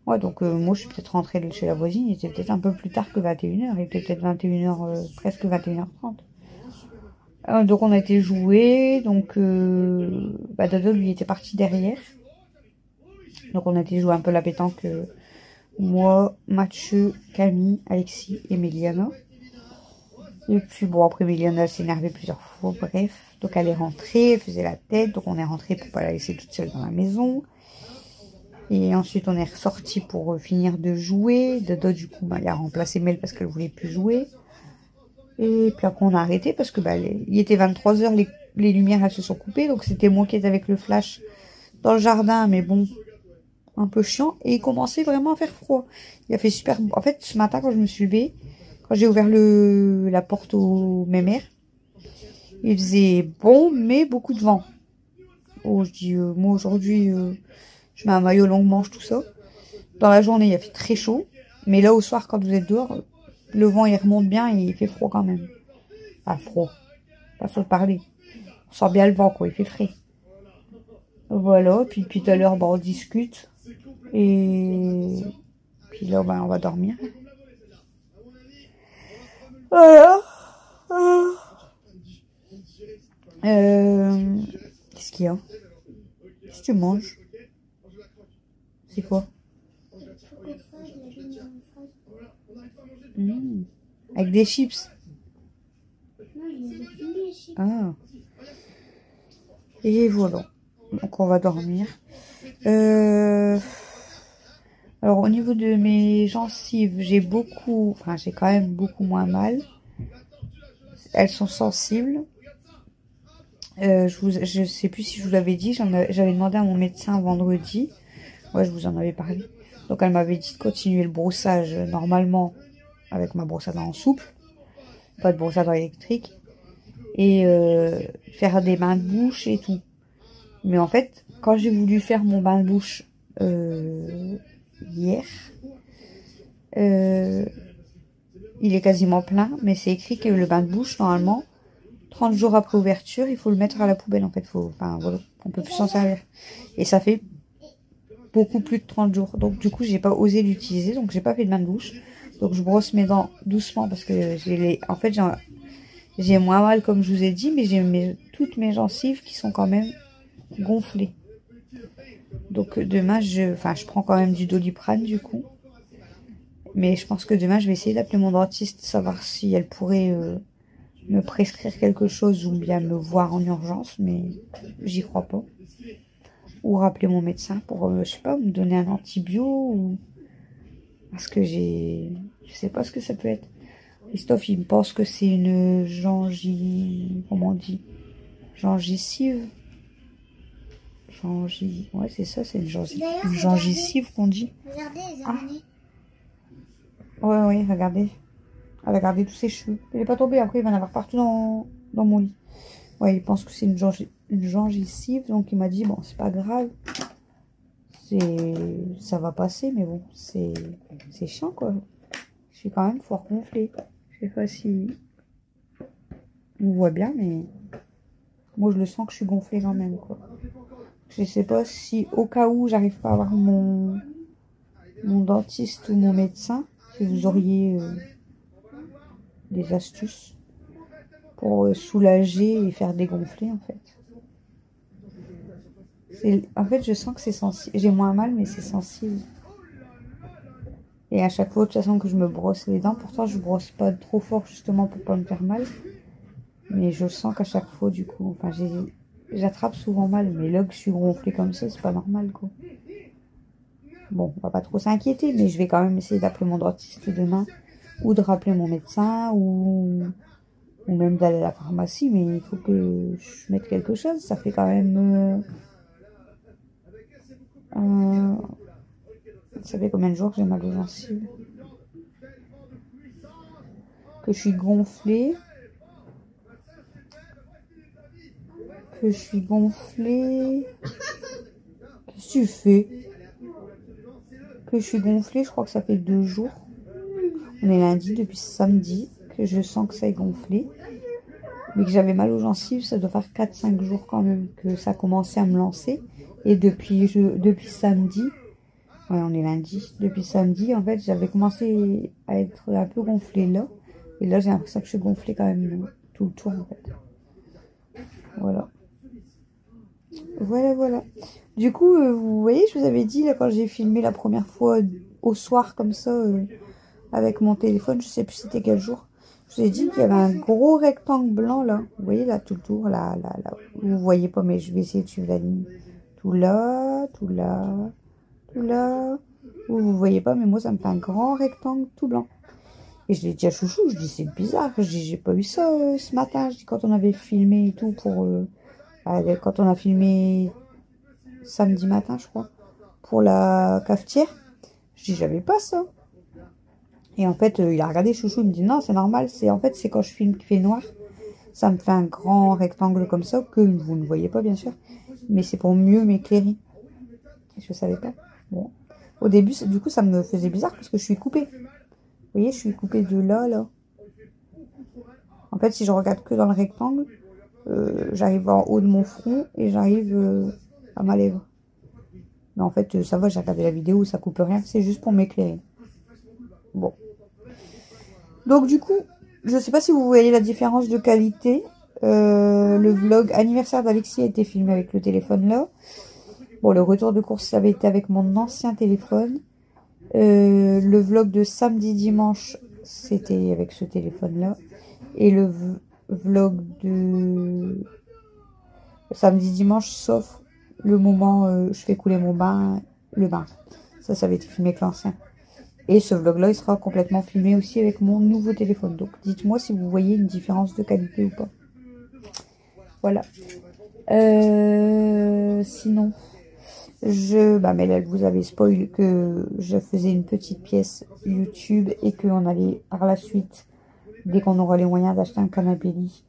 Ouais, donc moi je suis peut-être rentrée chez la voisine, il était peut-être un peu plus tard que 21h, il était peut-être 21h, presque 21h30. Donc on a été jouer, donc Dodo lui était parti derrière. Donc on a été jouer un peu la pétanque, moi, Mathieu, Camille, Alexis et Méliana. Et puis bon, après Méliana s'est énervée plusieurs fois, bref. Donc elle est rentrée, elle faisait la tête, donc on est rentré pour pas la laisser toute seule dans la maison. Et ensuite on est ressorti pour finir de jouer. Dodo du coup, il a remplacé Mel parce qu'elle voulait plus jouer. Et puis après on a arrêté parce que il était 23h, les lumières elles se sont coupées. Donc c'était moi qui étais avec le flash dans le jardin, mais bon, un peu chiant. Et il commençait vraiment à faire froid. Il a fait super... En fait, ce matin quand je me suis levée, quand j'ai ouvert la porte aux mémères, il faisait bon, mais beaucoup de vent. Oh, je dis, moi aujourd'hui, je mets un maillot longue manche, tout ça. Dans la journée, il a fait très chaud. Mais là, au soir, quand vous êtes dehors, le vent, il remonte bien et il fait froid quand même. Enfin, froid. Pas sur le parler. On sent bien le vent, quoi. Il fait frais. Voilà. Puis tout à l'heure, on discute. Et puis là, on va dormir. Voilà. Qu'est-ce qu'il y a? Qu'est-ce que tu manges? C'est quoi? Avec des chips. Ah. Et voilà. Donc on va dormir. Alors au niveau de mes gencives, j'ai quand même beaucoup moins mal. Elles sont sensibles. Je sais plus si je vous l'avais dit, j'avais demandé à mon médecin vendredi. Ouais, je vous en avais parlé. Donc elle m'avait dit de continuer le brossage normalement avec ma brosse à dents en souple, pas de brosse à dents électrique, et faire des bains de bouche et tout. Mais en fait, quand j'ai voulu faire mon bain de bouche hier, il est quasiment plein, mais c'est écrit que le bain de bouche, normalement, 30 jours après ouverture, il faut le mettre à la poubelle, en fait. Enfin, voilà, on peut plus s'en servir. Et ça fait beaucoup plus de 30 jours. Donc, du coup, j'ai pas osé l'utiliser, donc j'ai pas fait de bain de bouche. Donc, je brosse mes dents doucement parce que en fait, j'ai moins mal, comme je vous ai dit, mais j'ai toutes mes gencives qui sont quand même gonflées. Donc, demain, je prends quand même du Doliprane, du coup. Mais je pense que demain, je vais essayer d'appeler mon dentiste, savoir si elle pourrait me prescrire quelque chose ou bien me voir en urgence, mais j'y crois pas. Ou rappeler mon médecin pour, je sais pas, me donner un antibio ou... Parce que je sais pas ce que ça peut être. Christophe, il me pense que c'est une comment on dit? Gingicive. Ouais, c'est ça, c'est une gingicive qu'on dit. Regardez les araignées. Ouais, regardez. Elle a gardé tous ses cheveux. Il n'est pas tombé, après il va en avoir partout dans mon lit. Ouais, il pense que c'est une gingicive, donc il m'a dit, bon, c'est pas grave. Ça va passer, mais bon, c'est chiant, quoi. Je suis quand même fort gonflée. Je sais pas si on voit bien, mais moi je le sens que je suis gonflée quand même, quoi. Je sais pas si au cas où j'arrive pas à avoir mon dentiste ou mon médecin, si vous auriez des astuces pour soulager et faire dégonfler, en fait. En fait, je sens que c'est sensible. J'ai moins mal, mais c'est sensible. Et à chaque fois, de toute façon, que je me brosse les dents, pourtant, je brosse pas trop fort, justement, pour pas me faire mal. Mais je sens qu'à chaque fois, du coup, enfin, j'attrape souvent mal. Mais là que je suis gonflée comme ça, c'est pas normal, quoi. Bon, on va pas trop s'inquiéter, mais je vais quand même essayer d'appeler mon dentiste demain. Ou de rappeler mon médecin, ou même d'aller à la pharmacie. Mais il faut que je mette quelque chose. Ça fait quand même... ça fait combien de jours que j'ai mal aux gencives? Que je suis gonflée. Qu'est-ce que tu fais? Que je suis gonflée, je crois que ça fait 2 jours. On est lundi, depuis samedi, que je sens que ça est gonflé. Mais que j'avais mal aux gencives, ça doit faire 4-5 jours quand même que ça a commencé à me lancer. Et depuis samedi, Ouais, on est lundi. Depuis samedi, en fait, j'avais commencé à être un peu gonflée là. Et là, j'ai l'impression que je suis gonflée quand même tout le tour, en fait. Voilà. Voilà, voilà. Du coup, vous voyez, je vous avais dit, là, quand j'ai filmé la première fois au soir, comme ça, avec mon téléphone, je sais plus c'était quel jour. Je vous ai dit qu'il y avait un gros rectangle blanc, là. Vous voyez, là, tout le tour, là. Vous voyez pas, mais je vais essayer de suivre la ligne. Tout là, tout là, tout là. Vous voyez pas, mais moi, ça me fait un grand rectangle tout blanc. Et je l'ai dit à Chouchou, je dis, c'est bizarre. Je dis, j'ai pas eu ça ce matin. Je dis, quand on avait filmé et tout pour... quand on a filmé samedi matin, je crois, pour la cafetière, je dis, j'avais pas ça. Et en fait, il a regardé Chouchou, il me dit, non, c'est normal. En fait, c'est quand je filme qu'il fait noir. Ça me fait un grand rectangle comme ça, que vous ne voyez pas, bien sûr. Mais c'est pour mieux m'éclairer. Je savais pas. Bon. Au début, du coup, ça me faisait bizarre parce que je suis coupée. Vous voyez, je suis coupée de là, là. En fait, si je regarde que dans le rectangle, j'arrive en haut de mon front et j'arrive à ma lèvre. Mais en fait, ça va, j'ai regardé la vidéo, ça coupe rien. C'est juste pour m'éclairer. Bon. Donc, du coup, je sais pas si vous voyez la différence de qualité. Le vlog anniversaire d'Alexis a été filmé avec le téléphone là. Bon, le retour de course, ça avait été avec mon ancien téléphone. Le vlog de samedi-dimanche, c'était avec ce téléphone-là. Et le vlog de samedi-dimanche, sauf le moment où je fais couler mon bain, le bain. Ça avait été filmé avec l'ancien. Et ce vlog-là, il sera complètement filmé aussi avec mon nouveau téléphone. Donc, dites-moi si vous voyez une différence de qualité ou pas. Voilà. Sinon... mais là, vous avez spoil que je faisais une petite pièce YouTube et qu'on allait par la suite, dès qu'on aura les moyens d'acheter un canapé lit,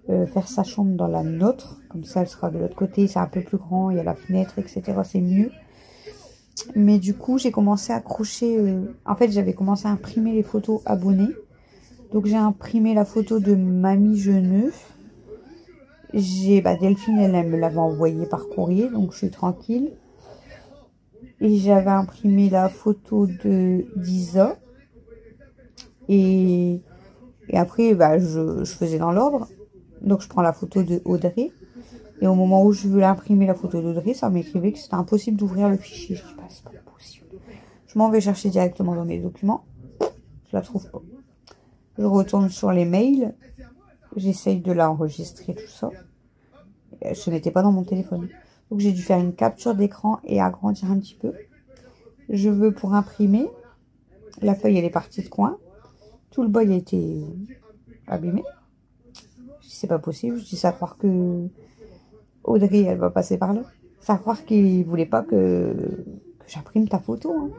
faire sa chambre dans la nôtre. Comme ça, elle sera de l'autre côté, c'est un peu plus grand, il y a la fenêtre, etc. C'est mieux. Mais du coup, j'ai commencé à accrocher... En fait, j'avais commencé à imprimer les photos abonnées. Donc, j'ai imprimé la photo de Mamie Geneux. Delphine, elle me l'avait envoyée par courrier, donc je suis tranquille. Et j'avais imprimé la photo de d'Isa. Et après, je faisais dans l'ordre. Donc, je prends la photo de Audrey. Et au moment où je veux l'imprimer, la photo d'Audrey, ça m'écrivait que c'était impossible d'ouvrir le fichier. Je dis, c'est pas possible. Je m'en vais chercher directement dans mes documents. Je la trouve pas. Je retourne sur les mails. J'essaye de l'enregistrer, tout ça. Ce n'était pas dans mon téléphone. Donc, j'ai dû faire une capture d'écran et agrandir un petit peu. Je veux pour imprimer. La feuille, elle est partie de coin. Tout le boy a été abîmé. Je dis, c'est pas possible. Je dis, ça à croire que Audrey, elle va passer par là. Ça à croire qu'il voulait pas que j'imprime ta photo. Hein.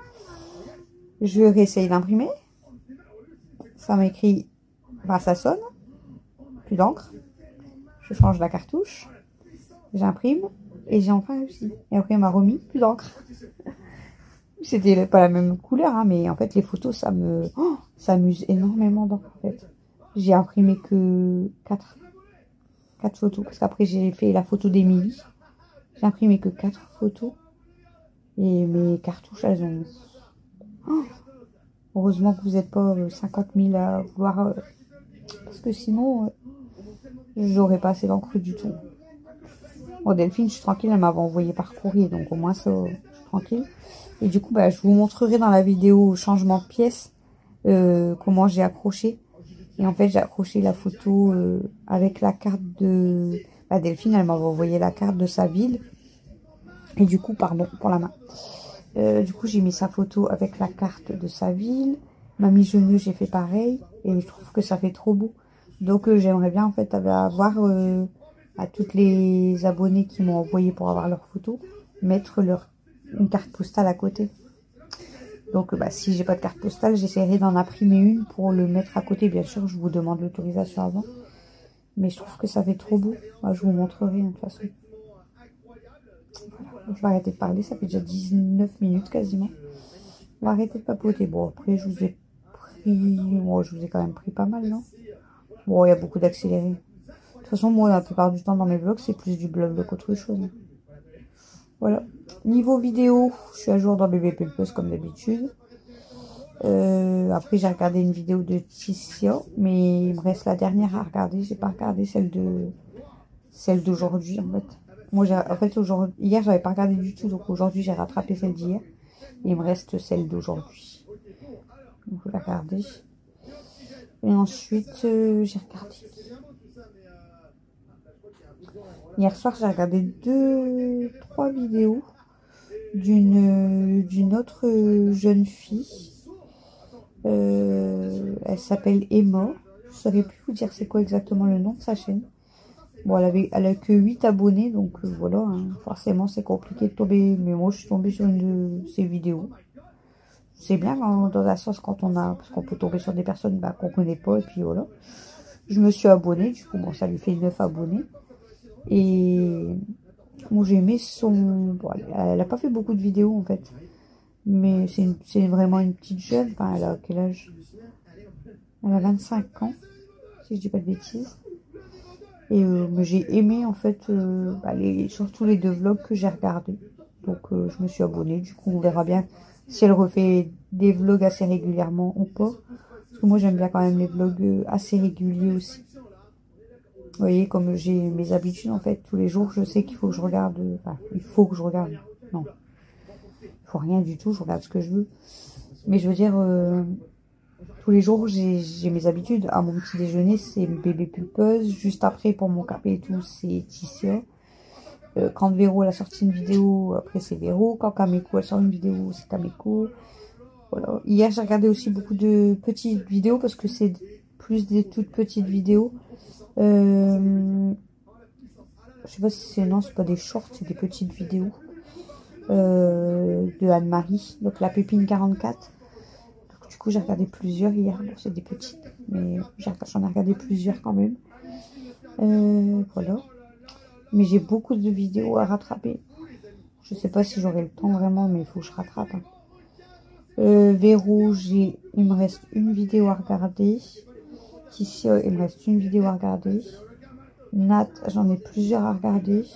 Je réessaye d'imprimer. Ça m'écrit, ça sonne. Plus d'encre. Je change la cartouche. J'imprime. Et j'ai enfin réussi. Et après, il m'a remis plus d'encre. C'était pas la même couleur, hein, mais en fait, les photos, ça amuse énormément d'encre, en fait. J'ai imprimé que 4 photos. Parce qu'après, j'ai fait la photo d'Emilie. J'ai imprimé que 4 photos. Et mes cartouches, elles ont... heureusement que vous n'êtes pas 50 000 à vouloir... parce que sinon, j'aurais pas assez d'encre du tout. Bon, Delphine, je suis tranquille, elle m'avait envoyé par courrier, donc au moins ça, je suis tranquille. Et du coup, je vous montrerai dans la vidéo changement de pièce comment j'ai accroché. Et en fait, j'ai accroché la photo avec la carte de... Delphine, elle m'avait envoyé la carte de sa ville. Et du coup, pardon pour la main. Du coup, j'ai mis sa photo avec la carte de sa ville. Mamie Geneux, j'ai fait pareil. Et je trouve que ça fait trop beau. Donc, j'aimerais bien, en fait, avoir... à toutes les abonnés qui m'ont envoyé pour avoir leurs photos, mettre une carte postale à côté. Donc, si j'ai pas de carte postale, j'essaierai d'en imprimer une pour le mettre à côté. Bien sûr, je vous demande l'autorisation avant. Mais je trouve que ça fait trop beau. Je vous montrerai, de toute façon. Voilà. Donc, je vais arrêter de parler. Ça fait déjà 19 minutes quasiment. On va arrêter de papoter. Bon, après, je vous ai quand même pris pas mal, non? Bon, il y a beaucoup d'accélérés. De toute façon, moi, la plupart du temps dans mes vlogs, c'est plus du blog qu'autre chose. Voilà. Niveau vidéo, je suis à jour dans Bébé Pulpeuse comme d'habitude. Après, j'ai regardé une vidéo de Ticia, mais il me reste la dernière à regarder. J'ai pas regardé celle d'aujourd'hui, en fait. Moi, aujourd'hui, hier, j'avais pas regardé du tout, donc aujourd'hui, j'ai rattrapé celle d'hier. Il me reste celle d'aujourd'hui. Donc, je vais la regarder. Et ensuite, j'ai regardé. Hier soir, j'ai regardé 3 vidéos d'une autre jeune fille. Elle s'appelle Emma. Je ne saurais plus vous dire c'est quoi exactement le nom de sa chaîne. Bon, elle a que 8 abonnés, donc voilà, hein. Forcément c'est compliqué de tomber. Mais moi je suis tombée sur une de ses vidéos. C'est bien dans la sauce quand on a, parce qu'on peut tomber sur des personnes qu'on connaît pas, et puis voilà. Je me suis abonnée, du coup bon, ça lui fait 9 abonnés. Et moi j'ai aimé son... Bon, elle a pas fait beaucoup de vidéos en fait. Mais c'est vraiment une petite jeune. Enfin, elle a quel âge? Elle a 25 ans, si je dis pas de bêtises. Et j'ai aimé en fait surtout les 2 vlogs que j'ai regardés. Donc je me suis abonnée. Du coup, on verra bien si elle refait des vlogs assez régulièrement ou pas. Parce que moi, j'aime bien quand même les vlogs assez réguliers aussi. Vous voyez, comme j'ai mes habitudes en fait, tous les jours, je sais qu'il faut que je regarde. Enfin, il faut que je regarde. Non. Il faut rien du tout, je regarde ce que je veux. Mais je veux dire, tous les jours, j'ai mes habitudes. À mon petit déjeuner, c'est Bébé Pulpeuse. Juste après, pour mon café et tout, c'est Ticia. Quand Véro elle a sorti une vidéo, après c'est Véro. Quand Kameko elle sort une vidéo, c'est Kameko. Voilà. Hier, j'ai regardé aussi beaucoup de petites vidéos parce que c'est plus des toutes petites vidéos. Je sais pas si c'est... Non, c'est pas des shorts, c'est des petites vidéos. De Anne-Marie, donc la Pépine 44. Donc, du coup, j'ai regardé plusieurs hier. Bon, c'est des petites, mais j'en ai regardé plusieurs quand même. Voilà. Mais j'ai beaucoup de vidéos à rattraper. Je sais pas si j'aurai le temps vraiment, mais il faut que je rattrape. Hein. Véro, il me reste une vidéo à regarder. Ici, il me reste une vidéo à regarder. Nat, j'en ai plusieurs à regarder.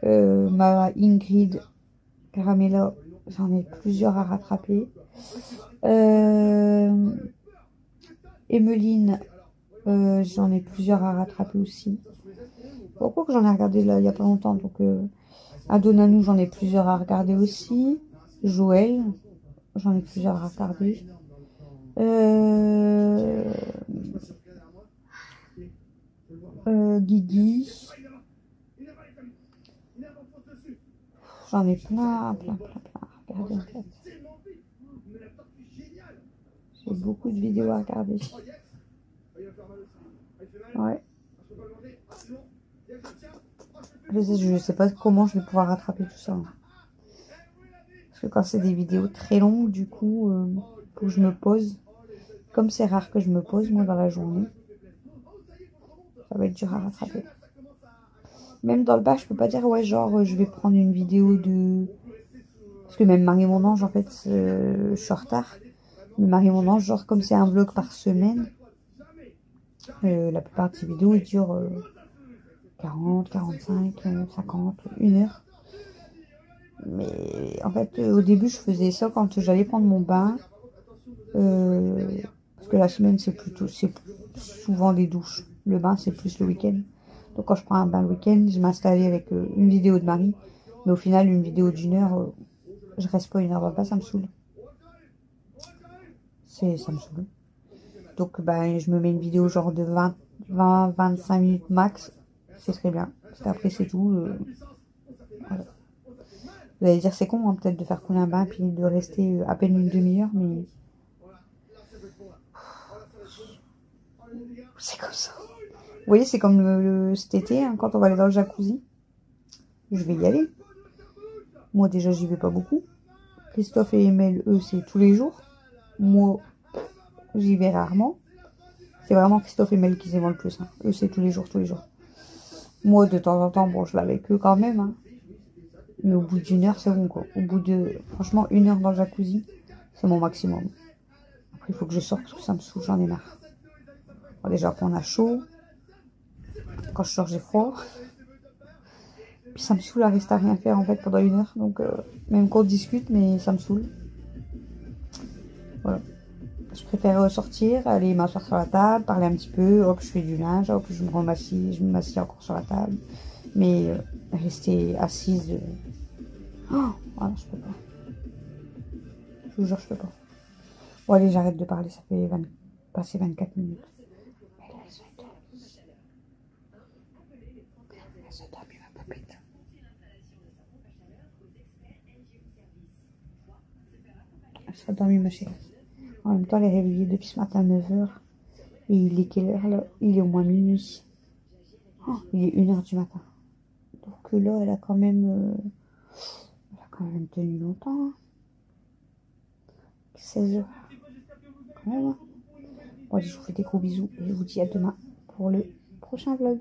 Ma Ingrid Caramella, j'en ai plusieurs à rattraper. Emeline, j'en ai plusieurs à rattraper aussi. Pourquoi que j'en ai regardé là il n'y a pas longtemps. Donc Adonanou, j'en ai plusieurs à regarder aussi. Joël, j'en ai plusieurs à regarder. Guigui. J'en ai plein à regarder en fait. J'ai beaucoup de vidéos à regarder. Ouais. Je sais pas comment je vais pouvoir rattraper tout ça. Parce que quand c'est des vidéos très longues, du coup, faut que je me pose. Comme c'est rare que je me pose, moi, dans la journée, ça va être dur à rattraper. Même dans le bas, je peux pas dire, ouais, genre, je vais prendre une vidéo de... Parce que même Marie Mon Ange, en fait, je suis en retard. Mais Marie Mon Ange, genre, comme c'est un vlog par semaine, la plupart de ces vidéos, ils durent 40, 45, 50, 1 heure. Mais en fait, au début, je faisais ça quand j'allais prendre mon bain. Parce que la semaine, c'est souvent des douches. Le bain, c'est plus le week-end. Donc quand je prends un bain le week-end, je m'installais avec une vidéo de Marie. Mais au final, une vidéo d'1 heure, je reste pas 1 heure dans le bain, ça me saoule. Ça me saoule. Donc je me mets une vidéo genre de 20-25 minutes max. C'est très bien. Parce qu'après, c'est tout. Voilà. Vous allez dire, c'est con, hein, peut-être de faire couler un bain puis de rester à peine une demi-heure, mais... C'est comme ça. Vous voyez, c'est comme cet été, hein, quand on va aller dans le jacuzzi. Je vais y aller. Moi, déjà, j'y vais pas beaucoup. Christophe et Emel, eux, c'est tous les jours. Moi, j'y vais rarement. C'est vraiment Christophe et Emel qui s'y vont le plus. Hein. Eux, c'est tous les jours, tous les jours. Moi, de temps en temps, bon, je vais avec eux quand même. Hein. Mais au bout d'1 heure, c'est bon, quoi. Au bout de, franchement, 1 heure dans le jacuzzi, c'est mon maximum. Après, il faut que je sorte parce que ça me saoule, j'en ai marre. Bon, déjà, quand on a chaud. Quand je sors, j'ai froid. Puis ça me saoule à rester à rien faire en fait pendant 1 heure. Donc même qu'on discute, mais ça me saoule. Voilà. Je préfère sortir, aller m'asseoir sur la table, parler un petit peu, hop, je fais du linge, hop, je me m'assieds encore sur la table. Mais rester assise, oh, voilà, je peux pas. Je vous jure, je peux pas. Bon, allez, j'arrête de parler, ça fait passer 24 minutes. Mais là, elle s'endormit, ma poupette. Elle s'endormit, ma chérie. En même temps, elle est réveillée depuis ce matin à 9 h. Et il est quelle heure là? Il est au moins minuit. Oh, il est 1 h du matin. Donc là, elle a quand même tenu longtemps. Hein. 16 h. Quand même. Hein. Bon, allez, je vous fais des gros bisous. Et je vous dis à demain pour le prochain vlog.